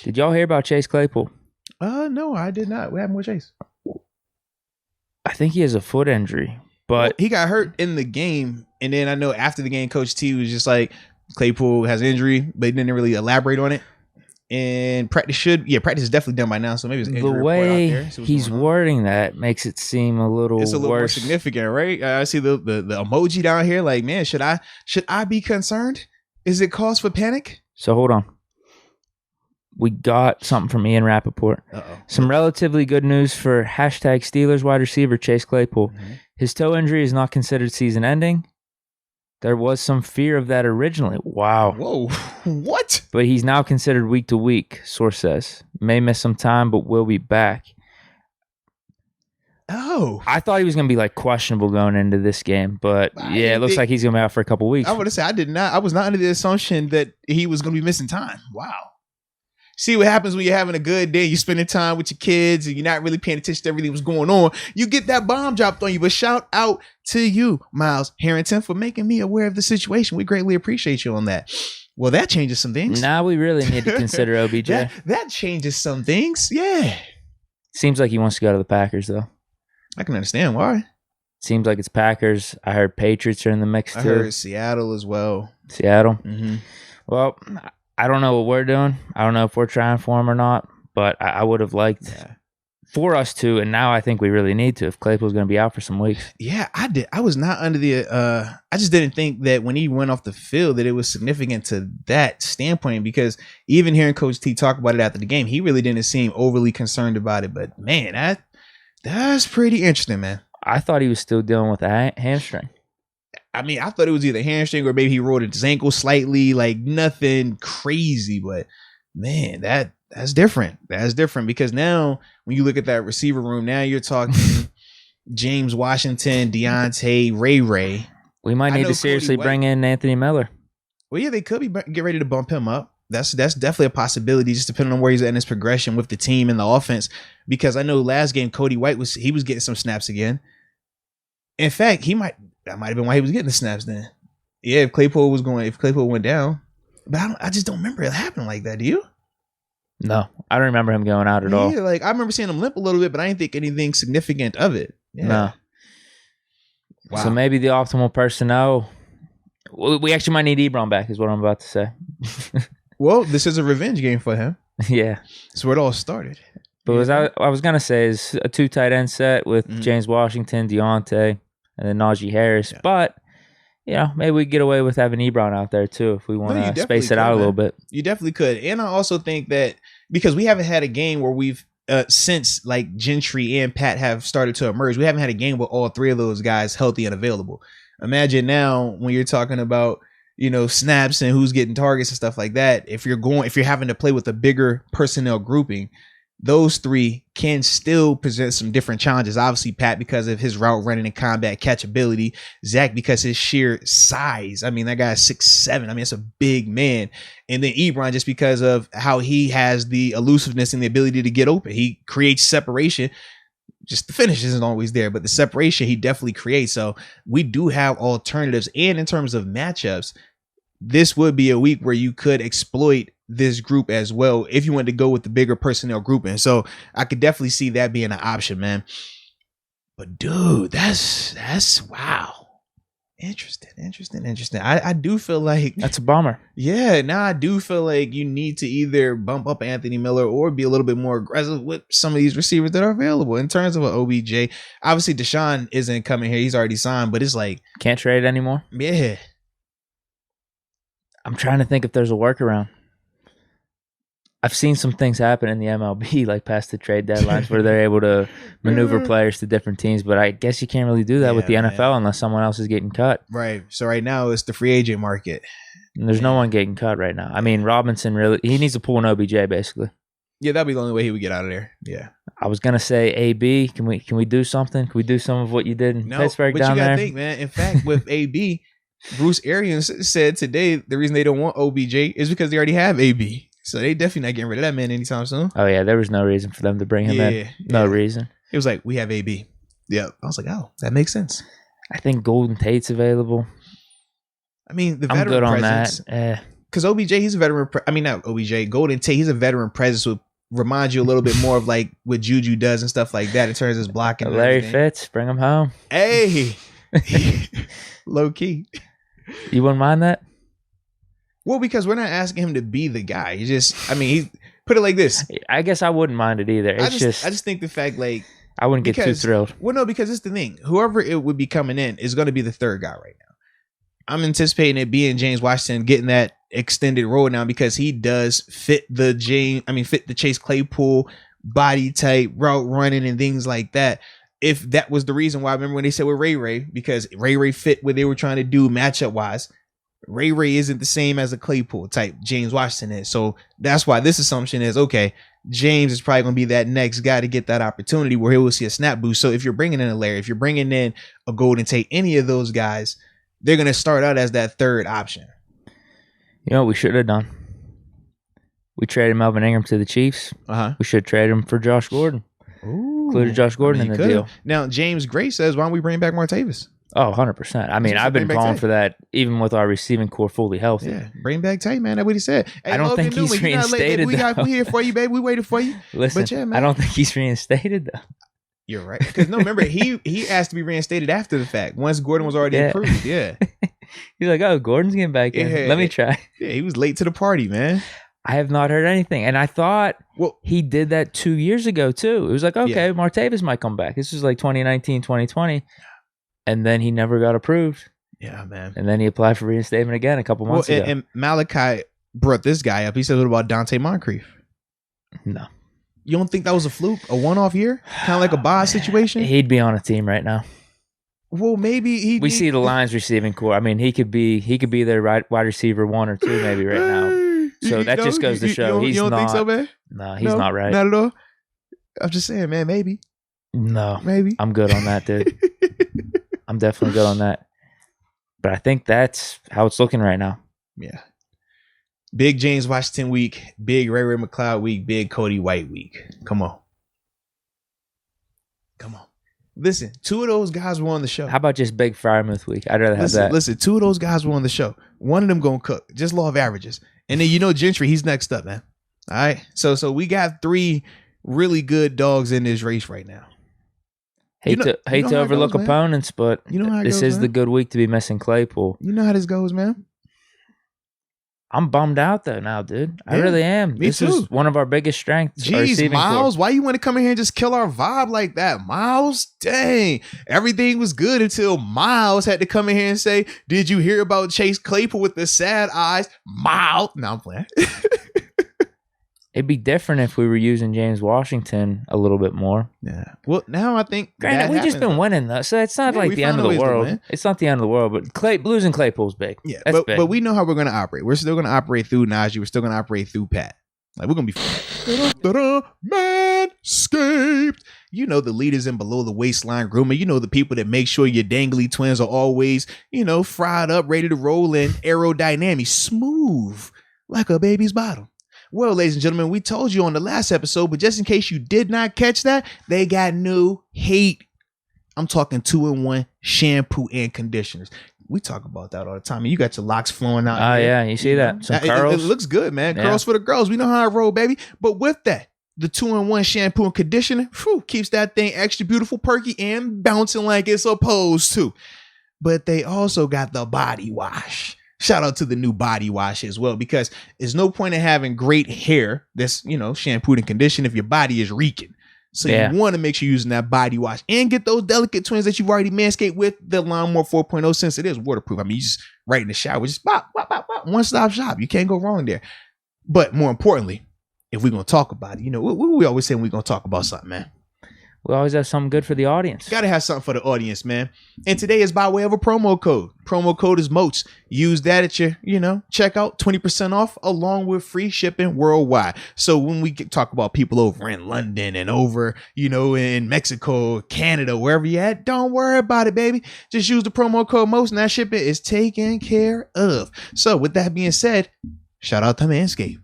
Did y'all hear about Chase Claypool? No, I did not. What happened with Chase? I think he has a foot injury, but he got hurt in the game, and then I know after the game, Coach T was just like, Claypool has an injury, but he didn't really elaborate on it. And practice is definitely done by now, so maybe it's injury the way report out there. he's wording that makes it seem a little worse. More significant, right? I see the emoji down here. Like, man, should I be concerned? Is it cause for panic? So hold on. We got something from Ian Rappaport. Some relatively good news for #Steelers wide receiver Chase Claypool. Mm-hmm. His toe injury is not considered season ending. There was some fear of that originally. Wow. Whoa. What? But he's now considered week to week, source says. May miss some time, but will be back. Oh. I thought he was going to be like questionable going into this game, but it looks like he's going to be out for a couple weeks. I would say I was not under the assumption that he was going to be missing time. Wow. See what happens when you're having a good day, you're spending time with your kids, and you're not really paying attention to everything that's going on. You get that bomb dropped on you. But shout out to you, Miles Harrington, for making me aware of the situation. We greatly appreciate you on that. Well, that changes some things. Now we really need to consider OBJ. that changes some things. Yeah. Seems like he wants to go to the Packers, though. I can understand why. Seems like it's Packers. I heard Patriots are in the mix, too. I heard Seattle as well. Seattle? Mm-hmm. Well, I don't know what we're doing. I don't know if we're trying for him or not, but I would have liked for us to, and now I think we really need to if Claypool's going to be out for some weeks. Yeah, I did. I was not under the I just didn't think that when he went off the field that it was significant to that standpoint, because even hearing Coach T talk about it after the game, he really didn't seem overly concerned about it. But man, that's pretty interesting, man. I thought he was still dealing with a hamstring. I mean, I thought it was either hamstring or maybe he rolled his ankle slightly, like nothing crazy. But man, that's different. That's different because now when you look at that receiver room, now you're talking James Washington, Deontay, Ray. We might need to seriously bring in Anthony Miller. Well, yeah, they could get ready to bump him up. That's definitely a possibility, just depending on where he's at in his progression with the team and the offense. Because I know last game Cody White was getting some snaps again. In fact, that might have been why he was getting the snaps then. Yeah, if Claypool went down. But I just don't remember it happening like that. Do you? No, I don't remember him going out at all. Yeah, like I remember seeing him limp a little bit, but I didn't think anything significant of it. Yeah. No. Wow. So maybe the optimal personnel. We actually might need Ebron back, is what I'm about to say. Well, this is a revenge game for him. Yeah. That's where it all started. But I was going to say is a 2 tight end set with James Washington, Deontay, and then Najee Harris. Yeah. But, maybe we get away with having Ebron out there too if we want to space it out a little bit. You definitely could. And I also think that because we haven't had a game where we've, since like Gentry and Pat have started to emerge, we haven't had a game with all three of those guys healthy and available. Imagine now when you're talking about, snaps and who's getting targets and stuff like that. If you're having to play with a bigger personnel grouping, those three can still present some different challenges. Obviously, Pat, because of his route running and combat catchability. Zach, because his sheer size. I mean, that guy's 6'7". I mean, it's a big man. And then Ebron, just because of how he has the elusiveness and the ability to get open. He creates separation. Just the finish isn't always there, but the separation he definitely creates. So we do have alternatives. And in terms of matchups, this would be a week where you could exploit this group as well if you want to go with the bigger personnel grouping. So I could definitely see that being an option, man. But dude, that's wow. Interesting. I do feel like that's a bummer. Yeah, now I do feel like you need to either bump up Anthony Miller or be a little bit more aggressive with some of these receivers that are available. In terms of an OBJ, obviously Deshaun isn't coming here. He's already signed, but it's like can't trade anymore. Yeah. I'm trying to think if there's a workaround. I've seen some things happen in the MLB, like past the trade deadlines, where they're able to maneuver players to different teams. But I guess you can't really do that with the NFL unless someone else is getting cut. Right. So right now it's the free agent market. And there's no one getting cut right now. I mean, Robinson he needs to pull an OBJ basically. Yeah, that'd be the only way he would get out of there. Yeah. I was gonna say AB. Can we do something? Can we do some of what you did in Pittsburgh down there? But you gotta think, man. In fact, with AB, Bruce Arians said today the reason they don't want OBJ is because they already have AB. So they definitely not getting rid of that man anytime soon. Oh, yeah. There was no reason for them to bring him in. No reason. It was like, we have AB. Yeah. I was like, oh, that makes sense. I think Golden Tate's available. I mean, the I'm veteran good on presence. that. because OBJ, he's a veteran. I mean, not OBJ, Golden Tate, he's a veteran presence with remind you a little bit more of like what Juju does and stuff like that in terms of his blocking. Larry Fitz, bring him home. Hey, low key. You wouldn't mind that? Well, because we're not asking him to be the guy. He just, I mean, he put it like this. I guess I wouldn't mind it either. It's I just think the fact like I wouldn't get too thrilled. Well, no, because it's the thing. Whoever it would be coming in is going to be the third guy right now. I'm anticipating it being James Washington getting that extended role now because he does fit the Chase Claypool body type, route running and things like that. If that was the reason why, I remember when they said with Ray, because Ray fit what they were trying to do matchup wise. Ray isn't the same as a Claypool type James Washington is. So that's why this assumption is, okay, James is probably going to be that next guy to get that opportunity where he will see a snap boost. So if you're bringing in a Larry, if you're bringing in a Golden Tate, any of those guys, they're going to start out as that third option. You know what we should have done? We traded Melvin Ingram to the Chiefs. We should trade him for Josh Gordon. Ooh, included Josh Gordon in the deal. Now, James Gray says, why don't we bring back Martavis? Oh, 100%. I mean, I've been calling for that even with our receiving core fully healthy. Yeah, bring back Tate, man. That's what he said. Hey, I don't think he's reinstated, we here for you, baby. We waited for you. Listen, but yeah, man. I don't think he's reinstated, though. You're right. Because, no, remember, he asked to be reinstated after the fact. Once Gordon was already approved, yeah. He's like, oh, Gordon's getting back in. Let me try. Yeah, he was late to the party, man. I have not heard anything. And I thought he did that 2 years ago, too. It was like, okay, Martavis might come back. This was like 2019, 2020. And then he never got approved. Yeah, man. And then he applied for reinstatement again a couple months ago. And Malachi brought this guy up. He said, what about Dante Moncrief? No. You don't think that was a fluke? A one-off year? Kind of like a Boz situation? He'd be on a team right now. Well, maybe we see the Lions receiving core. I mean, he could be their wide receiver 1 or 2 maybe right now. So that just goes to show he's not. You don't think so, man? No, he's not right. Not at all? I'm just saying, man, maybe. No. Maybe. I'm good on that, dude. I'm definitely good on that. But I think that's how it's looking right now. Yeah. Big James Washington week. Big Ray McCloud week. Big Cody White week. Come on. Listen, 2 of those guys were on the show. How about just Big Frymouth week? I'd rather have that. Listen, 2 of those guys were on the show. One of them going to cook. Just law of averages. And then Gentry, he's next up, man. All right? So we got 3 really good dogs in this race right now. Hate to overlook opponents, but this is the good week to be missing Claypool. You know how this goes, man. I'm bummed out though now, dude. I really am. This is one of our biggest strengths. Jeez, Miles, why you want to come in here and just kill our vibe like that, Miles? Dang. Everything was good until Miles had to come in here and say, did you hear about Chase Claypool with the sad eyes? Miles. No, I'm playing. It'd be different if we were using James Washington a little bit more. Yeah. Well, now I think granted, we've just been winning though, so it's not like the end of the world. It's not the end of the world, but losing Claypool's big. Yeah, that's big. But we know how we're going to operate. We're still going to operate through Najee. We're still going to operate through Pat. Like we're going to be Manscaped. You know the leaders in below the waistline grooming. You know the people that make sure your dangly twins are always, fried up, ready to roll in, aerodynamic, smooth like a baby's bottom. Well, ladies and gentlemen, we told you on the last episode, but just in case you did not catch that, they got new heat. I'm talking 2-in-1 shampoo and conditioners. We talk about that all the time. You got your locks flowing out. Oh, yeah. You see that? Some curls. It looks good, man. Yeah. Curls for the girls. We know how I roll, baby. But with that, the 2-in-1 shampoo and conditioner keeps that thing extra beautiful, perky, and bouncing like it's supposed to. But they also got the body wash. Shout out to the new body wash as well, because there's no point in having great hair that's, shampooed and conditioned if your body is reeking. So you want to make sure you're using that body wash and get those delicate twins that you've already manscaped with the Lawnmower 4.0 since it is waterproof. I mean, you just right in the shower, just bop, one-stop shop. You can't go wrong there. But more importantly, if we're going to talk about it, we always say we're going to talk about something, man. We always have something good for the audience. Got to have something for the audience, man. And today is by way of a promo code. Promo code is MOATS. Use that at your, checkout, 20% off, along with free shipping worldwide. So when we talk about people over in London and over, in Mexico, Canada, wherever you at, don't worry about it, baby. Just use the promo code MOATS and that shipping is taken care of. So with that being said, shout out to Manscaped.